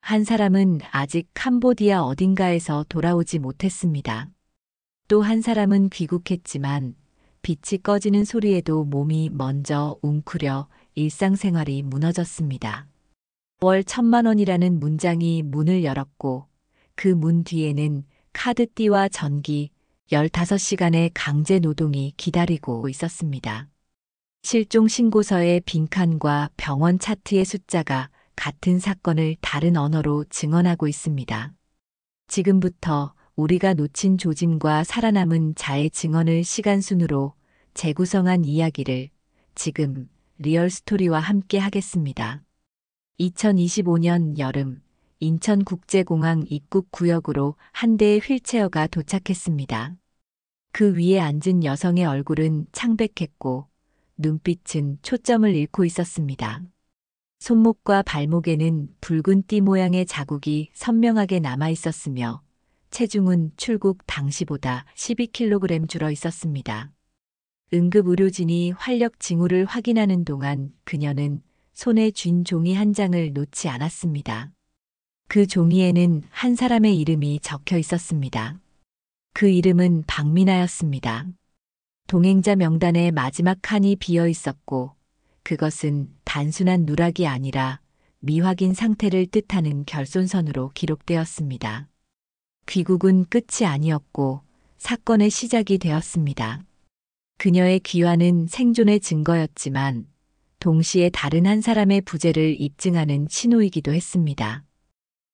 한 사람은 아직 캄보디아 어딘가에서 돌아오지 못했습니다. 또 한 사람은 귀국했지만 빛이 꺼지는 소리에도 몸이 먼저 웅크려 일상생활이 무너졌습니다. 월 1,000만 원이라는 문장이 문을 열었고 그 문 뒤에는 카드띠와 전기, 15시간의 강제 노동이 기다리고 있었습니다. 실종 신고서의 빈칸과 병원 차트의 숫자가 같은 사건을 다른 언어로 증언하고 있습니다. 지금부터 우리가 놓친 조짐과 살아남은 자의 증언을 시간순으로 재구성한 이야기를 지금 리얼스토리와 함께 하겠습니다. 2025년 여름 인천국제공항 입국 구역으로 한 대의 휠체어가 도착했습니다. 그 위에 앉은 여성의 얼굴은 창백했고 눈빛은 초점을 잃고 있었습니다. 손목과 발목에는 붉은 띠 모양의 자국이 선명하게 남아 있었으며 체중은 출국 당시보다 12kg 줄어 있었습니다. 응급의료진이 활력 징후를 확인하는 동안 그녀는 손에 쥔 종이 한 장을 놓지 않았습니다. 그 종이에는 한 사람의 이름이 적혀 있었습니다. 그 이름은 박미나였습니다. 동행자 명단의 마지막 칸이 비어 있었고 그것은 단순한 누락이 아니라 미확인 상태를 뜻하는 결손선으로 기록되었습니다. 귀국은 끝이 아니었고 사건의 시작이 되었습니다. 그녀의 귀환은 생존의 증거였지만 동시에 다른 한 사람의 부재를 입증하는 신호이기도 했습니다.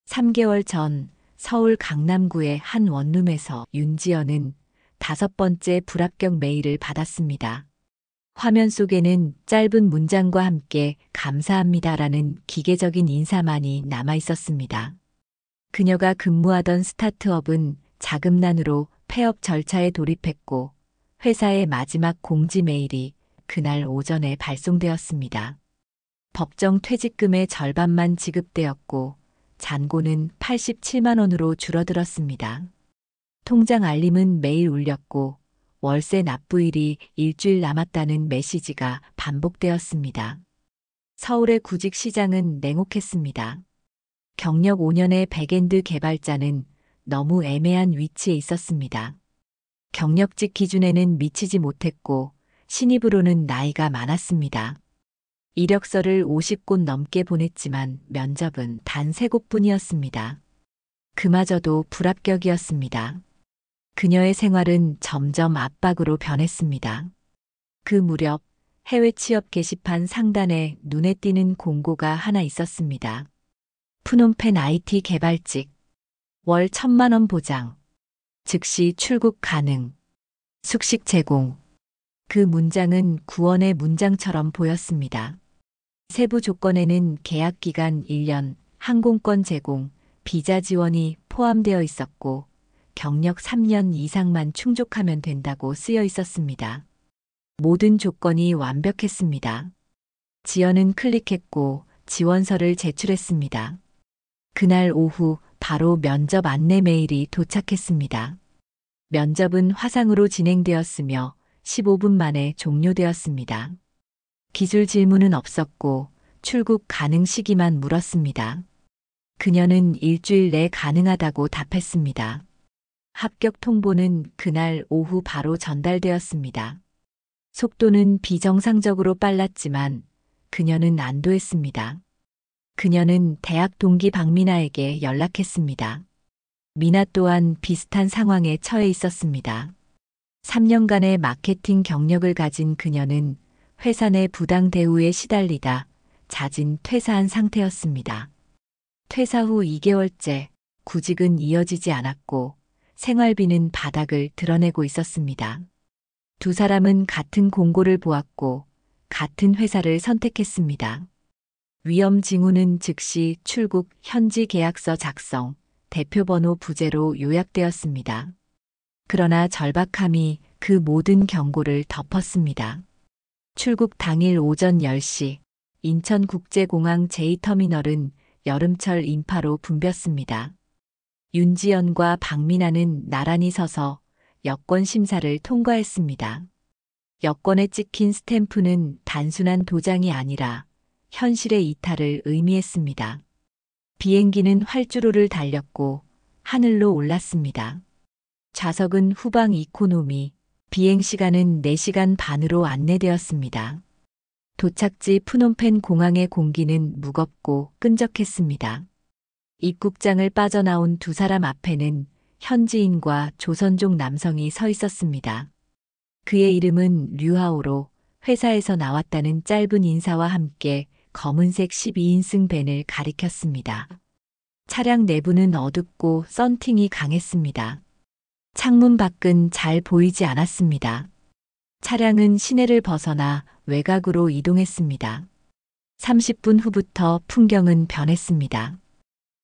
3개월 전 서울 강남구의 한 원룸에서 윤지연은 5번째 불합격 메일을 받았습니다. 화면 속에는 짧은 문장과 함께 감사합니다라는 기계적인 인사만이 남아 있었습니다. 그녀가 근무하던 스타트업은 자금난으로 폐업 절차에 돌입했고 회사의 마지막 공지 메일이 그날 오전에 발송되었습니다. 법정 퇴직금의 절반만 지급되었고 잔고는 87만 원으로 줄어들었습니다. 통장 알림은 매일 울렸고 월세 납부일이 일주일 남았다는 메시지가 반복되었습니다. 서울의 구직 시장은 냉혹했습니다. 경력 5년의 백엔드 개발자는 너무 애매한 위치에 있었습니다. 경력직 기준에는 미치지 못했고 신입으로는 나이가 많았습니다. 이력서를 50곳 넘게 보냈지만 면접은 단 3곳뿐이었습니다. 그마저도 불합격이었습니다. 그녀의 생활은 점점 압박으로 변했습니다. 그 무렵 해외 취업 게시판 상단에 눈에 띄는 공고가 하나 있었습니다. 푸놈펜 IT 개발직, 월 1,000만 원 보장, 즉시 출국 가능, 숙식 제공. 그 문장은 구원의 문장처럼 보였습니다. 세부 조건에는 계약 기간 1년, 항공권 제공, 비자 지원이 포함되어 있었고 경력 3년 이상만 충족하면 된다고 쓰여 있었습니다. 모든 조건이 완벽했습니다. 지연은 클릭했고 지원서를 제출했습니다. 그날 오후 바로 면접 안내 메일이 도착했습니다. 면접은 화상으로 진행되었으며 15분 만에 종료되었습니다. 기술 질문은 없었고 출국 가능 시기만 물었습니다. 그녀는 일주일 내 가능하다고 답했습니다. 합격 통보는 그날 오후 바로 전달되었습니다. 속도는 비정상적으로 빨랐지만 그녀는 안도했습니다. 그녀는 대학 동기 박미나에게 연락했습니다. 미나 또한 비슷한 상황에 처해 있었습니다. 3년간의 마케팅 경력을 가진 그녀는 회사 내 부당 대우에 시달리다 자진 퇴사한 상태였습니다. 퇴사 후 2개월째 구직은 이어지지 않았고 생활비는 바닥을 드러내고 있었습니다. 두 사람은 같은 공고를 보았고 같은 회사를 선택했습니다. 위험 징후는 즉시 출국 현지 계약서 작성, 대표번호 부재로 요약되었습니다. 그러나 절박함이 그 모든 경고를 덮었습니다. 출국 당일 오전 10시 인천국제공항 제2터미널은 여름철 인파로 붐볐습니다. 윤지연과 박미나는 나란히 서서 여권 심사를 통과했습니다. 여권에 찍힌 스탬프는 단순한 도장이 아니라 현실의 이탈을 의미했습니다. 비행기는 활주로를 달렸고 하늘로 올랐습니다. 좌석은 후방 이코노미, 비행 시간은 4시간 반으로 안내되었습니다. 도착지 푸놈펜 공항의 공기는 무겁고 끈적했습니다. 입국장을 빠져나온 두 사람 앞에는 현지인과 조선족 남성이 서 있었습니다. 그의 이름은 류하오로 회사에서 나왔다는 짧은 인사와 함께 검은색 12인승 밴을 가리켰습니다. 차량 내부는 어둡고 썬팅이 강했습니다. 창문 밖은 잘 보이지 않았습니다. 차량은 시내를 벗어나 외곽으로 이동했습니다. 30분 후부터 풍경은 변했습니다.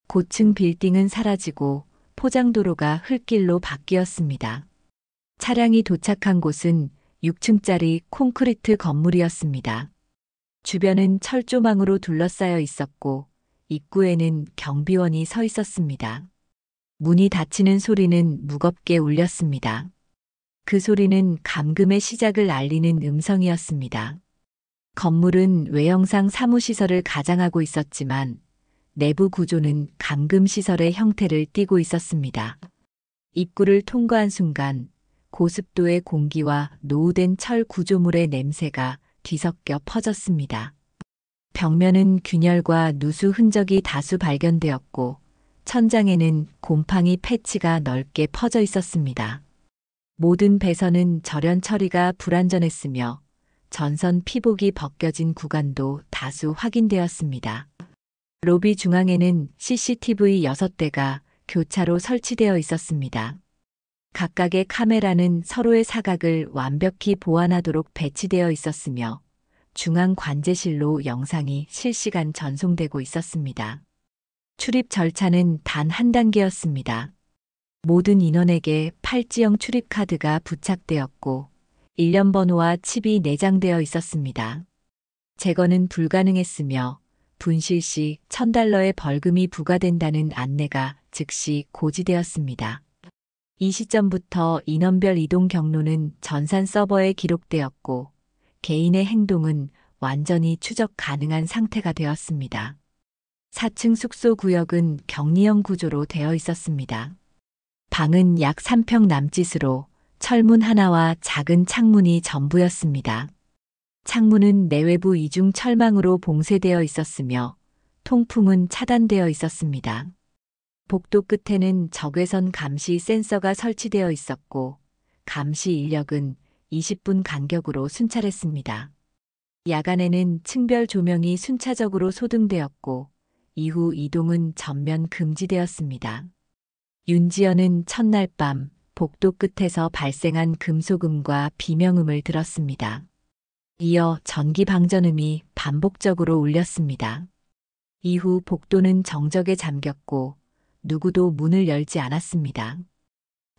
고층 빌딩은 사라지고 포장도로가 흙길로 바뀌었습니다. 차량이 도착한 곳은 6층짜리 콘크리트 건물이었습니다. 주변은 철조망으로 둘러싸여 있었고 입구에는 경비원이 서 있었습니다. 문이 닫히는 소리는 무겁게 울렸습니다. 그 소리는 감금의 시작을 알리는 음성이었습니다. 건물은 외형상 사무시설을 가장하고 있었지만 내부 구조는 감금시설의 형태를 띠고 있었습니다. 입구를 통과한 순간 고습도의 공기와 노후된 철 구조물의 냄새가 뒤섞여 퍼졌습니다. 벽면은 균열과 누수 흔적이 다수 발견되었고 천장에는 곰팡이 패치가 넓게 퍼져 있었습니다. 모든 배선은 절연 처리가 불완전했으며 전선 피복이 벗겨진 구간도 다수 확인되었습니다. 로비 중앙에는 CCTV 6대가 교차로 설치되어 있었습니다. 각각의 카메라는 서로의 사각을 완벽히 보완하도록 배치되어 있었으며 중앙 관제실로 영상이 실시간 전송되고 있었습니다. 출입 절차는 단 한 단계였습니다. 모든 인원에게 팔찌형 출입카드가 부착되었고 일련 번호와 칩이 내장되어 있었습니다. 제거는 불가능했으며 분실 시 $1,000의 벌금이 부과된다는 안내가 즉시 고지되었습니다. 이 시점부터 인원별 이동 경로는 전산 서버에 기록되었고 개인의 행동은 완전히 추적 가능한 상태가 되었습니다. 4층 숙소 구역은 격리형 구조로 되어 있었습니다. 방은 약 3평 남짓으로 철문 하나와 작은 창문이 전부였습니다. 창문은 내외부 이중 철망으로 봉쇄되어 있었으며 통풍은 차단되어 있었습니다. 복도 끝에는 적외선 감시 센서가 설치되어 있었고 감시 인력은 20분 간격으로 순찰했습니다. 야간에는 층별 조명이 순차적으로 소등되었고 이후 이동은 전면 금지되었습니다. 윤지연은 첫날 밤 복도 끝에서 발생한 금속음과 비명음을 들었습니다. 이어 전기 방전음이 반복적으로 울렸습니다. 이후 복도는 정적에 잠겼고 누구도 문을 열지 않았습니다.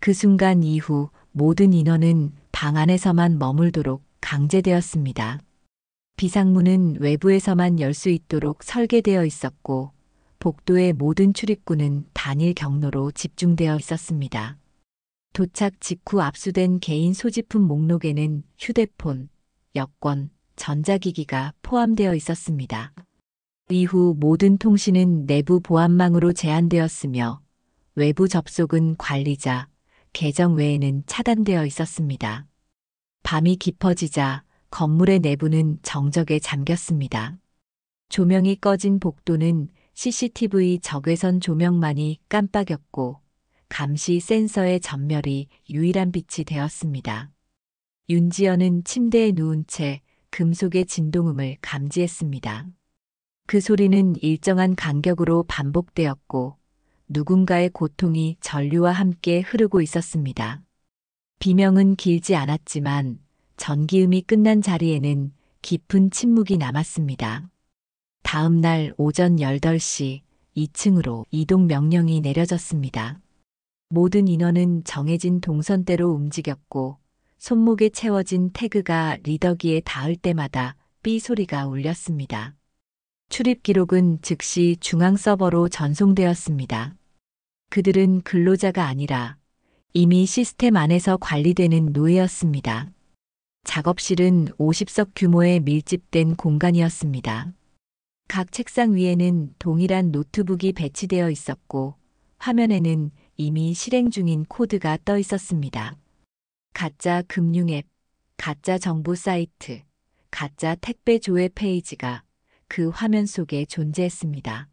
그 순간 이후 모든 인원은 방 안에서만 머물도록 강제되었습니다. 비상문은 외부에서만 열 수 있도록 설계되어 있었고 복도의 모든 출입구는 단일 경로로 집중되어 있었습니다. 도착 직후 압수된 개인 소지품 목록에는 휴대폰, 여권, 전자기기가 포함되어 있었습니다. 이후 모든 통신은 내부 보안망으로 제한되었으며 외부 접속은 관리자, 계정 외에는 차단되어 있었습니다. 밤이 깊어지자 건물의 내부는 정적에 잠겼습니다. 조명이 꺼진 복도는 CCTV 적외선 조명만이 깜빡였고 감시 센서의 전멸이 유일한 빛이 되었습니다. 윤지연은 침대에 누운 채 금속의 진동음을 감지했습니다. 그 소리는 일정한 간격으로 반복되었고 누군가의 고통이 전류와 함께 흐르고 있었습니다. 비명은 길지 않았지만 전기음이 끝난 자리에는 깊은 침묵이 남았습니다. 다음 날 오전 8시 2층으로 이동 명령이 내려졌습니다. 모든 인원은 정해진 동선대로 움직였고 손목에 채워진 태그가 리더기에 닿을 때마다 삐 소리가 울렸습니다. 출입 기록은 즉시 중앙 서버로 전송되었습니다. 그들은 근로자가 아니라 이미 시스템 안에서 관리되는 노예였습니다. 작업실은 50석 규모의 밀집된 공간이었습니다. 각 책상 위에는 동일한 노트북이 배치되어 있었고 화면에는 이미 실행 중인 코드가 떠 있었습니다. 가짜 금융 앱, 가짜 정보 사이트, 가짜 택배 조회 페이지가 그 화면 속에 존재했습니다.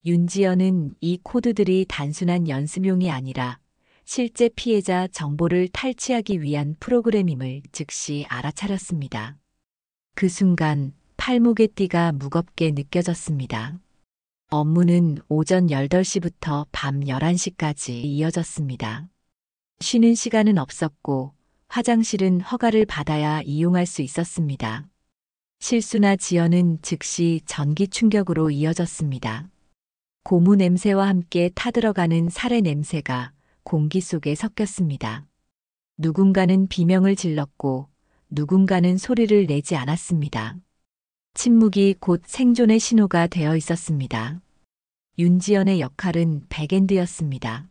윤지연은 이 코드들이 단순한 연습용이 아니라 실제 피해자 정보를 탈취하기 위한 프로그램임을 즉시 알아차렸습니다. 그 순간 팔목의 띠가 무겁게 느껴졌습니다. 업무는 오전 8시부터 밤 11시까지 이어졌습니다. 쉬는 시간은 없었고 화장실은 허가를 받아야 이용할 수 있었습니다. 실수나 지연은 즉시 전기 충격으로 이어졌습니다. 고무 냄새와 함께 타들어가는 살의 냄새가 공기 속에 섞였습니다. 누군가는 비명을 질렀고 누군가는 소리를 내지 않았습니다. 침묵이 곧 생존의 신호가 되어 있었습니다. 윤지연의 역할은 백엔드였습니다.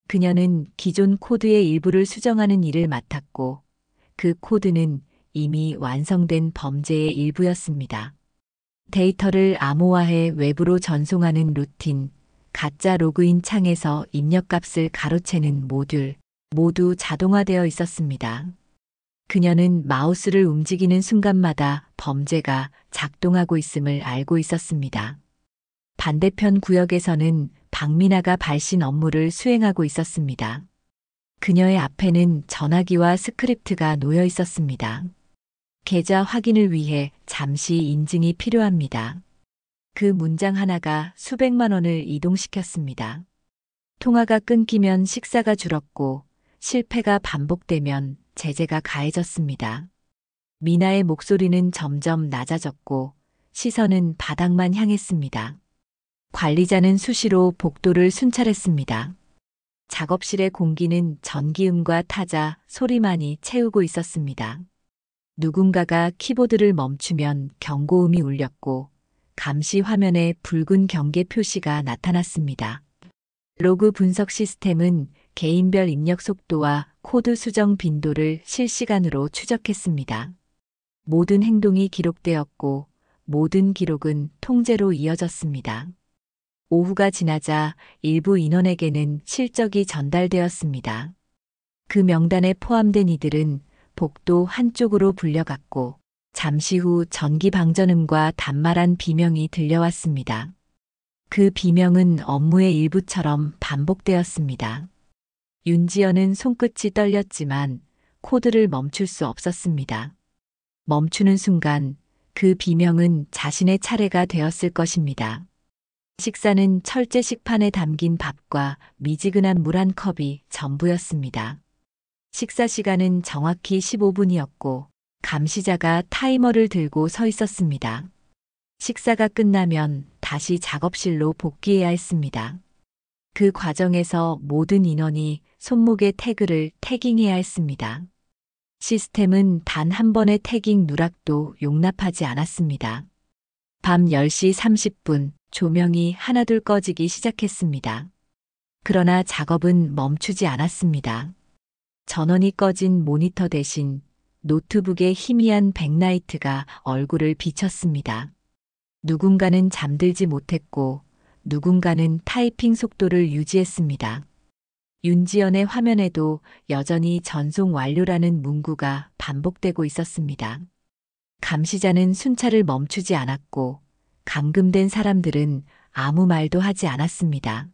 그녀는 기존 코드의 일부를 수정하는 일을 맡았고 그 코드는 이미 완성된 범죄의 일부였습니다. 데이터를 암호화해 외부로 전송하는 루틴, 가짜 로그인 창에서 입력값을 가로채는 모듈, 모두 자동화되어 있었습니다. 그녀는 마우스를 움직이는 순간마다 범죄가 작동하고 있음을 알고 있었습니다. 반대편 구역에서는 박민아가 발신 업무를 수행하고 있었습니다. 그녀의 앞에는 전화기와 스크립트가 놓여 있었습니다. 계좌 확인을 위해 잠시 인증이 필요합니다. 그 문장 하나가 수백만 원을 이동시켰습니다. 통화가 끊기면 식사가 줄었고 실패가 반복되면 제재가 가해졌습니다. 미나의 목소리는 점점 낮아졌고 시선은 바닥만 향했습니다. 관리자는 수시로 복도를 순찰했습니다. 작업실의 공기는 전기음과 타자, 소리만이 채우고 있었습니다. 누군가가 키보드를 멈추면 경고음이 울렸고 감시 화면에 붉은 경계 표시가 나타났습니다. 로그 분석 시스템은 개인별 입력 속도와 코드 수정 빈도를 실시간으로 추적했습니다. 모든 행동이 기록되었고 모든 기록은 통제로 이어졌습니다. 오후가 지나자 일부 인원에게는 실적이 전달되었습니다. 그 명단에 포함된 이들은 복도 한쪽으로 불려갔고 잠시 후 전기 방전음과 단말한 비명이 들려왔습니다. 그 비명은 업무의 일부처럼 반복되었습니다. 윤지연은 손끝이 떨렸지만 코드를 멈출 수 없었습니다. 멈추는 순간 그 비명은 자신의 차례가 되었을 것입니다. 식사는 철제 식판에 담긴 밥과 미지근한 물 한 컵이 전부였습니다. 식사 시간은 정확히 15분이었고 감시자가 타이머를 들고 서 있었습니다. 식사가 끝나면 다시 작업실로 복귀해야 했습니다. 그 과정에서 모든 인원이 손목에 태그를 태깅해야 했습니다. 시스템은 단 한 번의 태깅 누락도 용납하지 않았습니다. 밤 10시 30분 조명이 하나둘 꺼지기 시작했습니다. 그러나 작업은 멈추지 않았습니다. 전원이 꺼진 모니터 대신 노트북의 희미한 백라이트가 얼굴을 비쳤습니다. 누군가는 잠들지 못했고 누군가는 타이핑 속도를 유지했습니다. 윤지연의 화면에도 여전히 전송 완료라는 문구가 반복되고 있었습니다. 감시자는 순찰을 멈추지 않았고 감금된 사람들은 아무 말도 하지 않았습니다.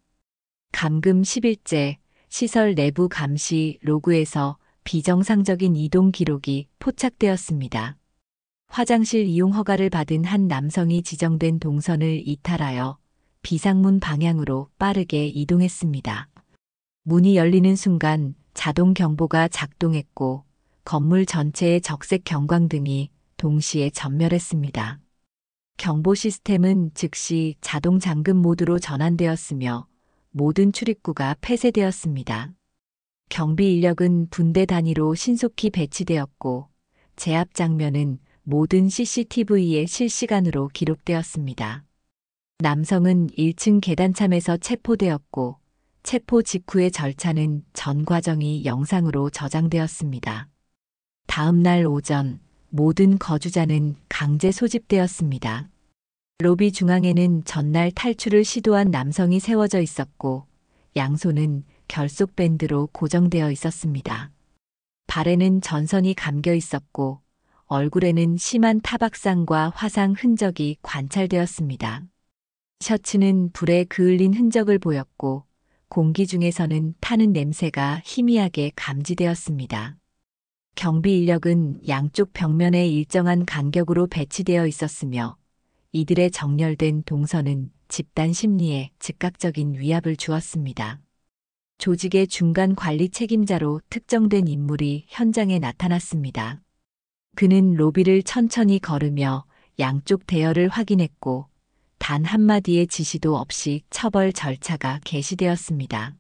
감금 10일째 시설 내부 감시 로그에서 비정상적인 이동 기록이 포착되었습니다. 화장실 이용 허가를 받은 한 남성이 지정된 동선을 이탈하여 비상문 방향으로 빠르게 이동했습니다. 문이 열리는 순간 자동 경보가 작동했고 건물 전체의 적색 경광등이 동시에 전멸했습니다. 경보 시스템은 즉시 자동 잠금 모드로 전환되었으며 모든 출입구가 폐쇄되었습니다. 경비 인력은 분대 단위로 신속히 배치되었고 제압 장면은 모든 CCTV에 실시간으로 기록되었습니다. 남성은 1층 계단참에서 체포되었고 체포 직후의 절차는 전 과정이 영상으로 저장되었습니다. 다음 날 오전 모든 거주자는 강제 소집되었습니다. 로비 중앙에는 전날 탈출을 시도한 남성이 세워져 있었고 양손은 결속 밴드로 고정되어 있었습니다. 발에는 전선이 감겨 있었고 얼굴에는 심한 타박상과 화상 흔적이 관찰되었습니다. 셔츠는 불에 그을린 흔적을 보였고 공기 중에서는 타는 냄새가 희미하게 감지되었습니다. 경비 인력은 양쪽 벽면에 일정한 간격으로 배치되어 있었으며 이들의 정렬된 동선은 집단 심리에 즉각적인 위압을 주었습니다. 조직의 중간 관리 책임자로 특정된 인물이 현장에 나타났습니다. 그는 로비를 천천히 걸으며 양쪽 대열을 확인했고 단 한마디의 지시도 없이 처벌 절차가 개시되었습니다.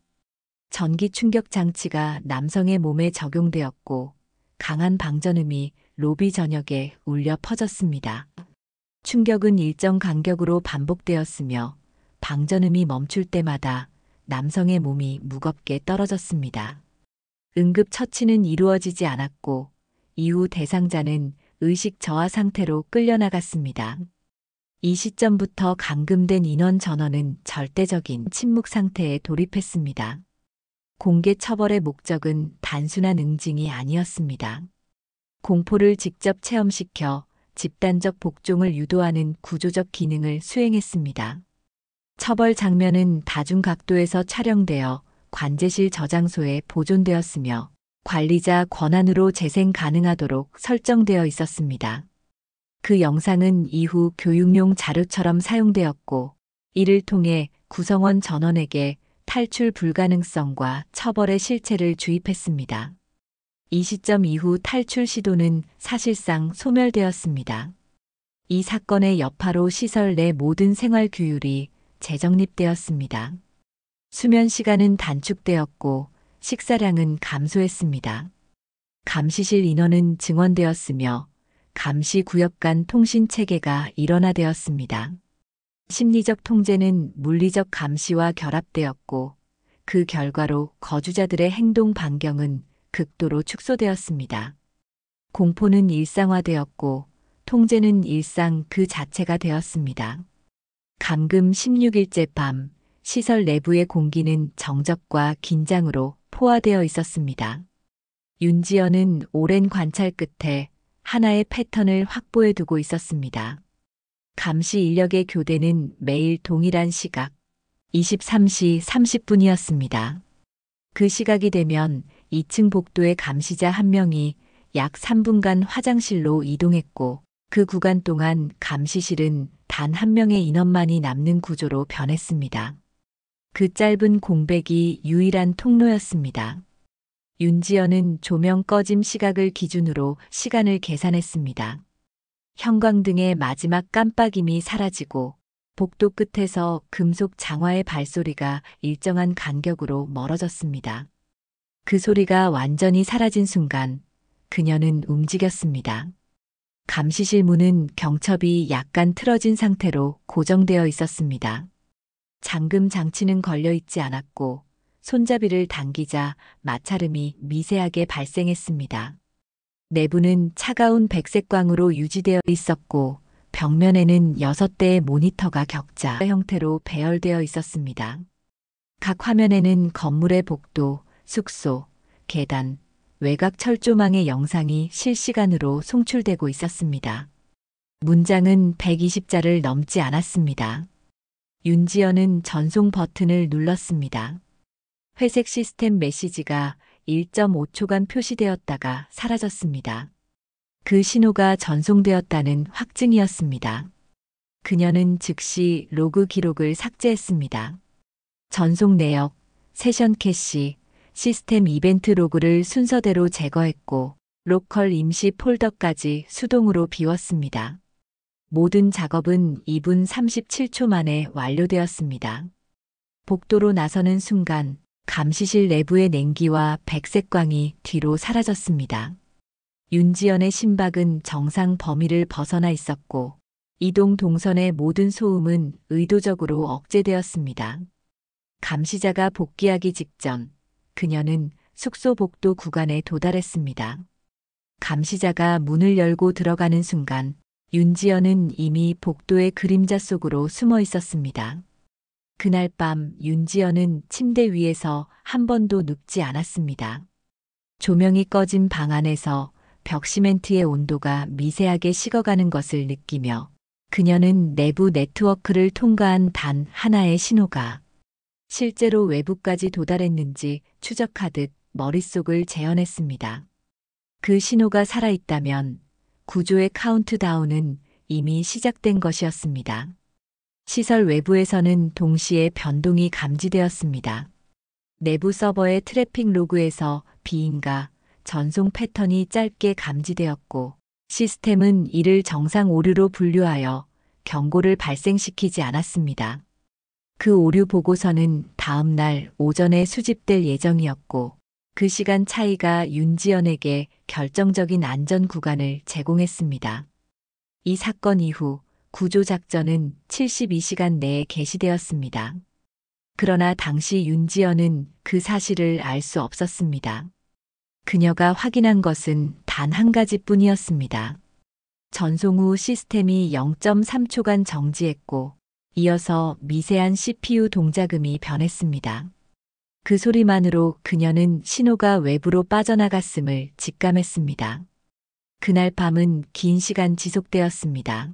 전기 충격 장치가 남성의 몸에 적용되었고 강한 방전음이 로비 전역에 울려 퍼졌습니다. 충격은 일정 간격으로 반복되었으며 방전음이 멈출 때마다 남성의 몸이 무겁게 떨어졌습니다. 응급 처치는 이루어지지 않았고 이후 대상자는 의식 저하 상태로 끌려나갔습니다. 이 시점부터 감금된 인원 전원은 절대적인 침묵 상태에 돌입했습니다. 공개 처벌의 목적은 단순한 응징이 아니었습니다. 공포를 직접 체험시켜 집단적 복종을 유도하는 구조적 기능을 수행했습니다. 처벌 장면은 다중 각도에서 촬영되어 관제실 저장소에 보존되었으며 관리자 권한으로 재생 가능하도록 설정되어 있었습니다. 그 영상은 이후 교육용 자료처럼 사용되었고 이를 통해 구성원 전원에게 탈출 불가능성과 처벌의 실체를 주입했습니다. 이 시점 이후 탈출 시도는 사실상 소멸되었습니다. 이 사건의 여파로 시설 내 모든 생활 규율이 재정립되었습니다. 수면 시간은 단축되었고 식사량은 감소했습니다. 감시실 인원은 증원되었으며 감시 구역 간 통신 체계가 일원화되었습니다. 심리적 통제는 물리적 감시와 결합되었고 그 결과로 거주자들의 행동 반경은 극도로 축소되었습니다. 공포는 일상화되었고 통제는 일상 그 자체가 되었습니다. 감금 16일째 밤 시설 내부의 공기는 정적과 긴장으로 포화되어 있었습니다. 윤지연은 오랜 관찰 끝에 하나의 패턴을 확보해 두고 있었습니다. 감시 인력의 교대는 매일 동일한 시각 23시 30분이었습니다. 그 시각이 되면 2층 복도의 감시자 한 명이 약 3분간 화장실로 이동했고 그 구간 동안 감시실은 단 한 명의 인원만이 남는 구조로 변했습니다. 그 짧은 공백이 유일한 통로였습니다. 윤지연은 조명 꺼짐 시각을 기준으로 시간을 계산했습니다. 형광등의 마지막 깜빡임이 사라지고 복도 끝에서 금속 장화의 발소리가 일정한 간격으로 멀어졌습니다. 그 소리가 완전히 사라진 순간 그녀는 움직였습니다. 감시실 문은 경첩이 약간 틀어진 상태로 고정되어 있었습니다. 잠금 장치는 걸려 있지 않았고 손잡이를 당기자 마찰음이 미세하게 발생했습니다. 내부는 차가운 백색광으로 유지되어 있었고 벽면에는 6대의 모니터가 격자 형태로 배열되어 있었습니다. 각 화면에는 건물의 복도, 숙소, 계단, 외곽 철조망의 영상이 실시간으로 송출되고 있었습니다. 문장은 120자를 넘지 않았습니다. 윤지연은 전송 버튼을 눌렀습니다. 회색 시스템 메시지가 1.5초간 표시되었다가 사라졌습니다. 그 신호가 전송되었다는 확증이었습니다. 그녀는 즉시 로그 기록을 삭제했습니다. 전송 내역, 세션 캐시, 시스템 이벤트 로그를 순서대로 제거했고 로컬 임시 폴더까지 수동으로 비웠습니다. 모든 작업은 2분 37초 만에 완료되었습니다. 복도로 나서는 순간 감시실 내부의 냉기와 백색광이 뒤로 사라졌습니다. 윤지연의 심박은 정상 범위를 벗어나 있었고 이동 동선의 모든 소음은 의도적으로 억제되었습니다. 감시자가 복귀하기 직전 그녀는 숙소 복도 구간에 도달했습니다. 감시자가 문을 열고 들어가는 순간 윤지연은 이미 복도의 그림자 속으로 숨어 있었습니다. 그날 밤 윤지연은 침대 위에서 한 번도 눕지 않았습니다. 조명이 꺼진 방 안에서 벽 시멘트의 온도가 미세하게 식어가는 것을 느끼며 그녀는 내부 네트워크를 통과한 단 하나의 신호가 실제로 외부까지 도달했는지 추적하듯 머릿속을 재현했습니다. 그 신호가 살아있다면 구조의 카운트다운은 이미 시작된 것이었습니다. 시설 외부에서는 동시에 변동이 감지되었습니다. 내부 서버의 트래픽 로그에서 비인가 전송 패턴이 짧게 감지되었고 시스템은 이를 정상 오류로 분류하여 경고를 발생시키지 않았습니다. 그 오류 보고서는 다음 날 오전에 수집될 예정이었고 그 시간 차이가 윤지연에게 결정적인 안전 구간을 제공했습니다. 이 사건 이후 구조작전은 72시간 내에 개시되었습니다. 그러나 당시 윤지연은 그 사실을 알 수 없었습니다. 그녀가 확인한 것은 단 한 가지뿐이었습니다. 전송 후 시스템이 0.3초간 정지했고 이어서 미세한 CPU 동작음이 변했습니다. 그 소리만으로 그녀는 신호가 외부로 빠져나갔음을 직감했습니다. 그날 밤은 긴 시간 지속되었습니다.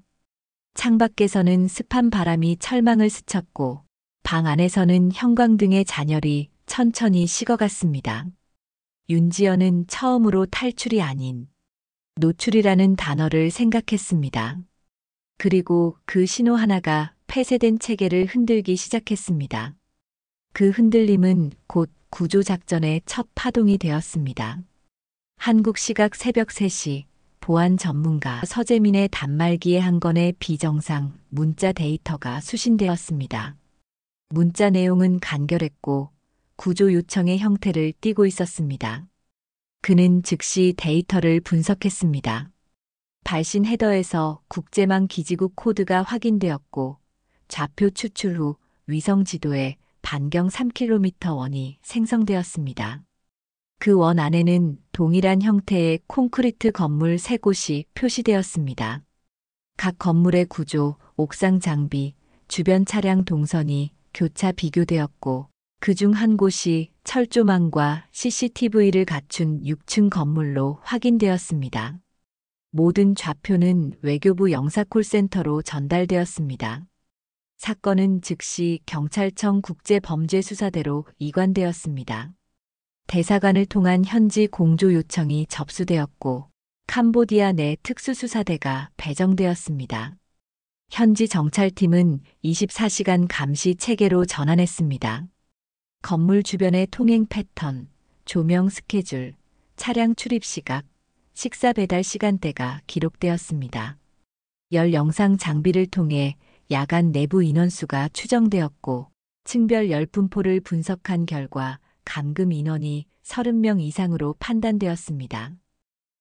창밖에서는 습한 바람이 철망을 스쳤고 방 안에서는 형광등의 잔열이 천천히 식어갔습니다. 윤지연은 처음으로 탈출이 아닌 노출이라는 단어를 생각했습니다. 그리고 그 신호 하나가 폐쇄된 체계를 흔들기 시작했습니다. 그 흔들림은 곧 구조작전의 첫 파동이 되었습니다. 한국 시각 새벽 3시 보안 전문가 서재민의 단말기에 한 건의 비정상 문자 데이터가 수신되었습니다. 문자 내용은 간결했고 구조 요청의 형태를 띠고 있었습니다. 그는 즉시 데이터를 분석했습니다. 발신 헤더에서 국제망 기지국 코드가 확인되었고 좌표 추출 후 위성 지도에 반경 3km 원이 생성되었습니다. 그 원 안에는 동일한 형태의 콘크리트 건물 3곳이 표시되었습니다. 각 건물의 구조, 옥상 장비, 주변 차량 동선이 교차 비교되었고 그중 한 곳이 철조망과 CCTV를 갖춘 6층 건물로 확인되었습니다. 모든 좌표는 외교부 영사콜센터로 전달되었습니다. 사건은 즉시 경찰청 국제범죄수사대로 이관되었습니다. 대사관을 통한 현지 공조 요청이 접수되었고 캄보디아 내 특수수사대가 배정되었습니다. 현지 정찰팀은 24시간 감시 체계로 전환했습니다. 건물 주변의 통행 패턴, 조명 스케줄, 차량 출입 시각, 식사 배달 시간대가 기록되었습니다. 열 영상 장비를 통해 야간 내부 인원수가 추정되었고 층별 열분포를 분석한 결과 감금 인원이 30명 이상으로 판단되었습니다.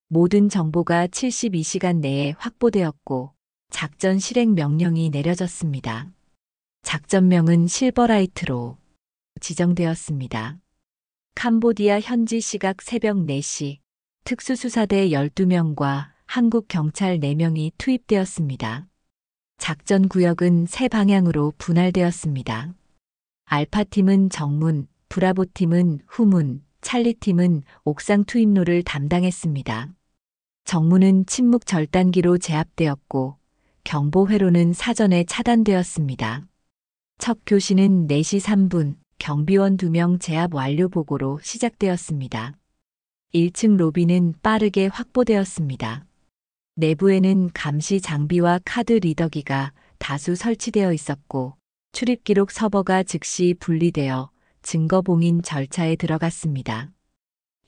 모든 정보가 72시간 내에 확보되었고 작전 실행 명령이 내려졌습니다. 작전명은 실버라이트로 지정되었습니다. 캄보디아 현지 시각 새벽 4시 특수수사대 12명과 한국 경찰 4명이 투입되었습니다. 작전 구역은 세 방향으로 분할되었습니다. 알파팀은 정문, 브라보팀은 후문, 찰리팀은 옥상 투입로를 담당했습니다. 정문은 침묵 절단기로 제압되었고 경보 회로는 사전에 차단되었습니다. 첫 교시는 4시 3분 경비원 2명 제압 완료 보고로 시작되었습니다. 1층 로비는 빠르게 확보되었습니다. 내부에는 감시 장비와 카드 리더기가 다수 설치되어 있었고 출입 기록 서버가 즉시 분리되어 증거 봉인 절차에 들어갔습니다.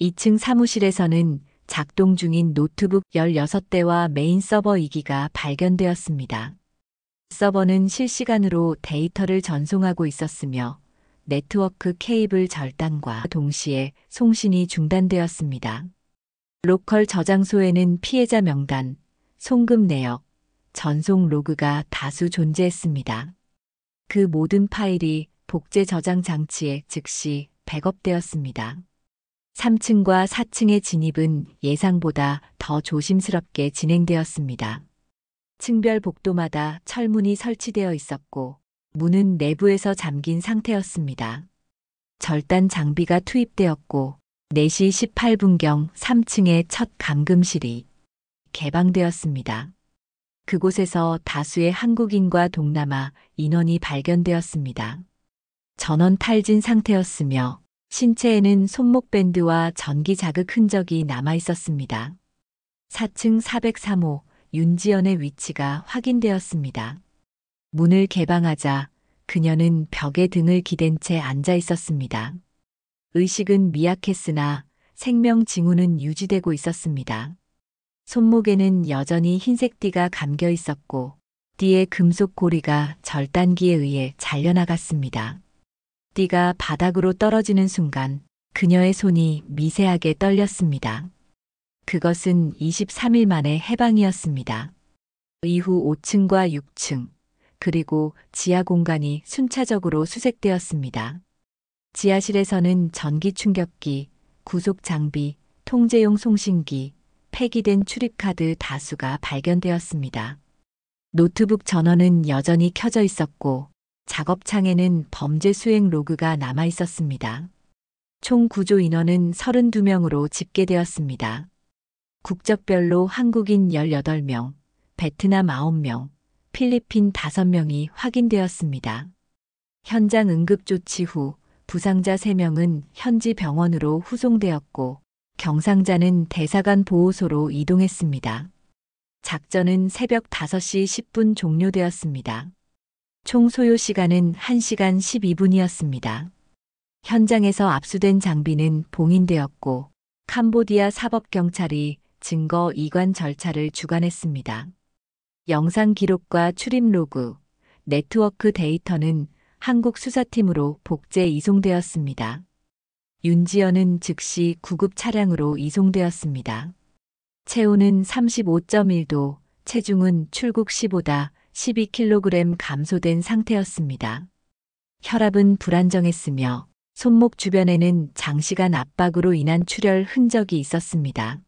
2층 사무실에서는 작동 중인 노트북 16대와 메인 서버 2기가 발견되었습니다. 서버는 실시간으로 데이터를 전송하고 있었으며 네트워크 케이블 절단과 동시에 송신이 중단되었습니다. 로컬 저장소에는 피해자 명단, 송금 내역, 전송 로그가 다수 존재했습니다. 그 모든 파일이 복제 저장 장치에 즉시 백업되었습니다. 3층과 4층의 진입은 예상보다 더 조심스럽게 진행되었습니다. 층별 복도마다 철문이 설치되어 있었고 문은 내부에서 잠긴 상태였습니다. 절단 장비가 투입되었고 4시 18분경 3층의 첫 감금실이 개방되었습니다. 그곳에서 다수의 한국인과 동남아 인원이 발견되었습니다. 전원 탈진 상태였으며 신체에는 손목 밴드와 전기 자극 흔적이 남아 있었습니다. 4층 403호 윤지연의 위치가 확인되었습니다. 문을 개방하자 그녀는 벽에 등을 기댄 채 앉아 있었습니다. 의식은 미약했으나 생명 징후는 유지되고 있었습니다. 손목에는 여전히 흰색 띠가 감겨 있었고 띠의 금속 고리가 절단기에 의해 잘려나갔습니다. 띠가 바닥으로 떨어지는 순간 그녀의 손이 미세하게 떨렸습니다. 그것은 23일 만의 해방이었습니다. 이후 5층과 6층, 그리고 지하 공간이 순차적으로 수색되었습니다. 지하실에서는 전기 충격기, 구속 장비, 통제용 송신기, 폐기된 출입카드 다수가 발견되었습니다. 노트북 전원은 여전히 켜져 있었고 작업창에는 범죄 수행 로그가 남아 있었습니다. 총 구조 인원은 32명으로 집계되었습니다. 국적별로 한국인 18명, 베트남 9명, 필리핀 5명이 확인되었습니다. 현장 응급조치 후 부상자 3명은 현지 병원으로 후송되었고 경상자는 대사관 보호소로 이동했습니다. 작전은 새벽 5시 10분 종료되었습니다. 총 소요 시간은 1시간 12분이었습니다. 현장에서 압수된 장비는 봉인되었고 캄보디아 사법경찰이 증거 이관 절차를 주관했습니다. 영상 기록과 출입 로그, 네트워크 데이터는 한국 수사팀으로 복제 이송되었습니다. 윤지연은 즉시 구급 차량으로 이송되었습니다. 체온은 35.1도, 체중은 출국 시보다 12kg 감소된 상태였습니다. 혈압은 불안정했으며 손목 주변에는 장시간 압박으로 인한 출혈 흔적이 있었습니다.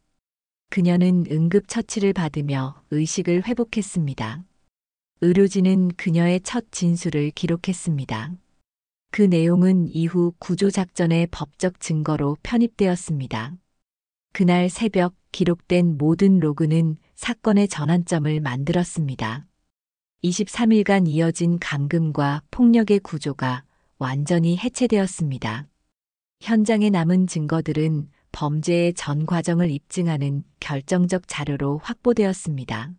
그녀는 응급처치를 받으며 의식을 회복했습니다. 의료진은 그녀의 첫 진술을 기록했습니다. 그 내용은 이후 구조작전의 법적 증거로 편입되었습니다. 그날 새벽 기록된 모든 로그는 사건의 전환점을 만들었습니다. 23일간 이어진 감금과 폭력의 구조가 완전히 해체되었습니다. 현장에 남은 증거들은 범죄의 전 과정을 입증하는 결정적 자료로 확보되었습니다.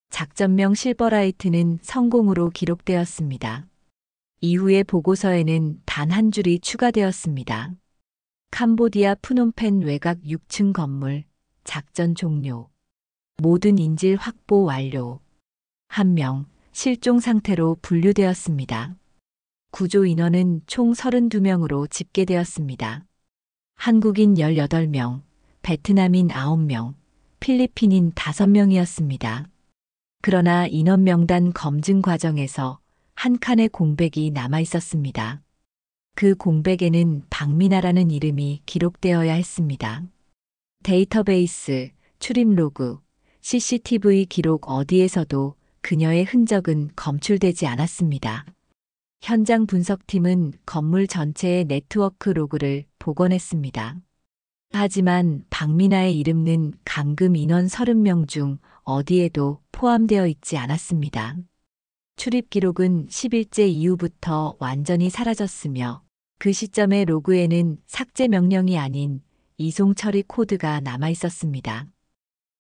작전명 실버라이트는 성공으로 기록되었습니다. 이후의 보고서에는 단 한 줄이 추가되었습니다. 캄보디아 프놈펜 외곽 6층 건물, 작전 종료. 모든 인질 확보 완료. 1명, 실종 상태로 분류되었습니다. 구조 인원은 총 32명으로 집계되었습니다. 한국인 18명, 베트남인 9명, 필리핀인 5명이었습니다. 그러나 인원 명단 검증 과정에서 한 칸의 공백이 남아 있었습니다. 그 공백에는 박미나라는 이름이 기록되어야 했습니다. 데이터베이스, 출입 로그, CCTV 기록 어디에서도 그녀의 흔적은 검출되지 않았습니다. 현장 분석팀은 건물 전체의 네트워크 로그를 복원했습니다. 하지만 박미나의 이름은 감금 인원 30명 중 어디에도 포함되어 있지 않았습니다. 출입 기록은 10일째 이후부터 완전히 사라졌으며 그 시점의 로그에는 삭제 명령이 아닌 이송 처리 코드가 남아 있었습니다.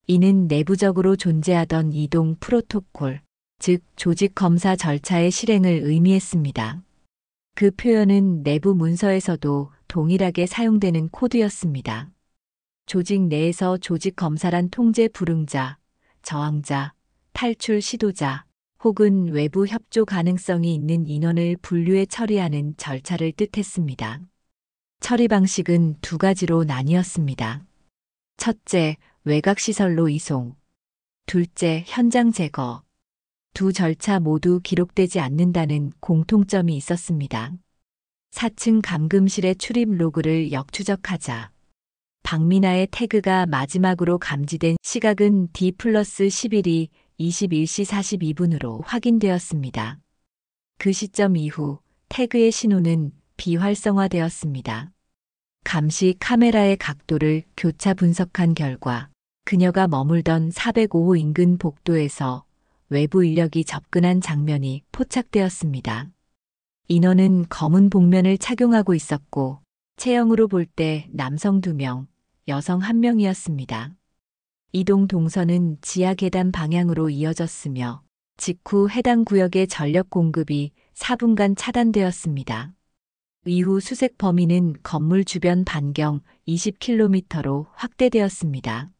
이는 내부적으로 존재하던 이동 프로토콜, 즉 조직 검사 절차의 실행을 의미했습니다. 그 표현은 내부 문서에서도 동일하게 사용되는 코드였습니다. 조직 내에서 조직 검사란 통제 불응자, 저항자, 탈출 시도자, 혹은 외부 협조 가능성이 있는 인원을 분류해 처리하는 절차를 뜻했습니다. 처리 방식은 두 가지로 나뉘었습니다. 첫째, 외곽시설로 이송. 둘째, 현장 제거. 두 절차 모두 기록되지 않는다는 공통점이 있었습니다. 4층 감금실의 출입 로그를 역추적하자. 박미나의 태그가 마지막으로 감지된 시각은 D+11이 21시 42분으로 확인되었습니다. 그 시점 이후 태그의 신호는 비활성화되었습니다. 감시 카메라의 각도를 교차 분석한 결과 그녀가 머물던 405호 인근 복도에서 외부 인력이 접근한 장면이 포착되었습니다. 인원은 검은 복면을 착용하고 있었고 체형으로 볼 때 남성 2명, 여성 1명이었습니다. 이동 동선은 지하 계단 방향으로 이어졌으며 직후 해당 구역의 전력 공급이 4분간 차단되었습니다. 이후 수색 범위는 건물 주변 반경 20km로 확대되었습니다.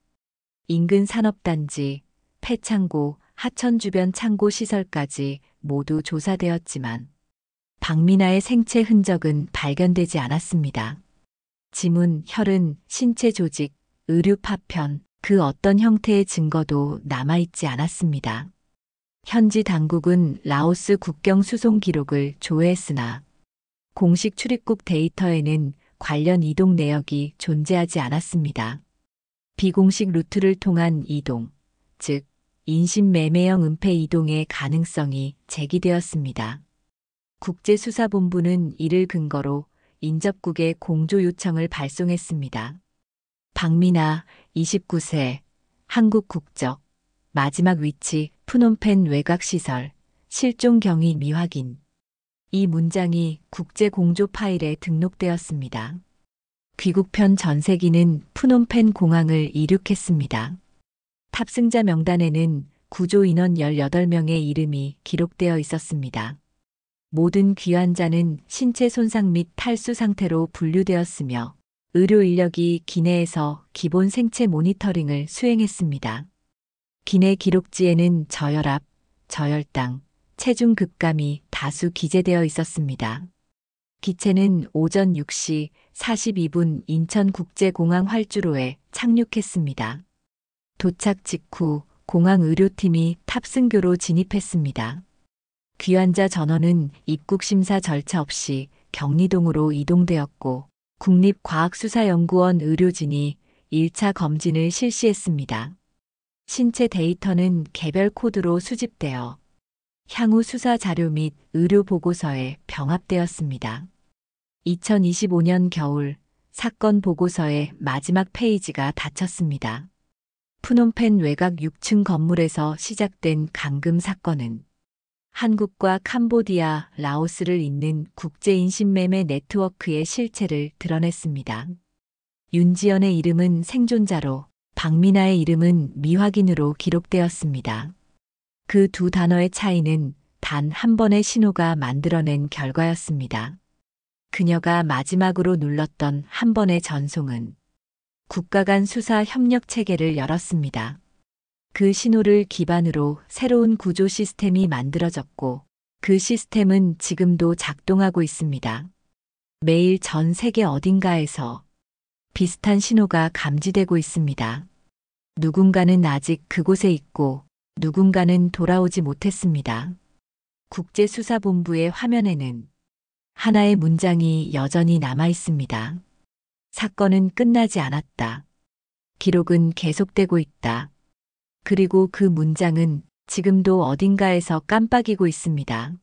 인근 산업단지, 폐창고, 하천 주변 창고 시설까지 모두 조사되었지만 박미나의 생체 흔적은 발견되지 않았습니다. 지문, 혈흔, 신체 조직, 의류 파편, 그 어떤 형태의 증거도 남아있지 않았습니다. 현지 당국은 라오스 국경 수송 기록을 조회했으나 공식 출입국 데이터에는 관련 이동 내역이 존재하지 않았습니다. 비공식 루트를 통한 이동, 즉 인신매매형 은폐 이동의 가능성이 제기되었습니다. 국제수사본부는 이를 근거로 인접국에 공조 요청을 발송했습니다. 박미나 29세, 한국 국적, 마지막 위치 프놈펜 외곽시설, 실종 경위 미확인. 이 문장이 국제공조 파일에 등록되었습니다. 귀국편 전세기는 프놈펜 공항을 이륙했습니다. 탑승자 명단에는 구조 인원 18명의 이름이 기록되어 있었습니다. 모든 귀환자는 신체 손상 및 탈수 상태로 분류되었으며 의료 인력이 기내에서 기본 생체 모니터링을 수행했습니다. 기내 기록지에는 저혈압, 저혈당, 체중 급감이 다수 기재되어 있었습니다. 기체는 오전 6시 42분 인천국제공항 활주로에 착륙했습니다. 도착 직후 공항 의료팀이 탑승교로 진입했습니다. 귀환자 전원은 입국 심사 절차 없이 경리동으로 이동되었고 국립과학수사연구원 의료진이 1차 검진을 실시했습니다. 신체 데이터는 개별 코드로 수집되어 향후 수사 자료 및 의료 보고서에 병합되었습니다. 2025년 겨울 사건 보고서의 마지막 페이지가 닫혔습니다. 프놈펜 외곽 6층 건물에서 시작된 감금 사건은 한국과 캄보디아, 라오스를 잇는 국제인신매매 네트워크의 실체를 드러냈습니다. 윤지연의 이름은 생존자로, 박미나의 이름은 미확인으로 기록되었습니다. 그 두 단어의 차이는 단 한 번의 신호가 만들어낸 결과였습니다. 그녀가 마지막으로 눌렀던 한 번의 전송은 국가 간 수사 협력 체계를 열었습니다. 그 신호를 기반으로 새로운 구조 시스템이 만들어졌고 그 시스템은 지금도 작동하고 있습니다. 매일 전 세계 어딘가에서 비슷한 신호가 감지되고 있습니다. 누군가는 아직 그곳에 있고 누군가는 돌아오지 못했습니다. 국제수사본부의 화면에는 하나의 문장이 여전히 남아 있습니다. 사건은 끝나지 않았다. 기록은 계속되고 있다. 그리고 그 문장은 지금도 어딘가에서 깜빡이고 있습니다.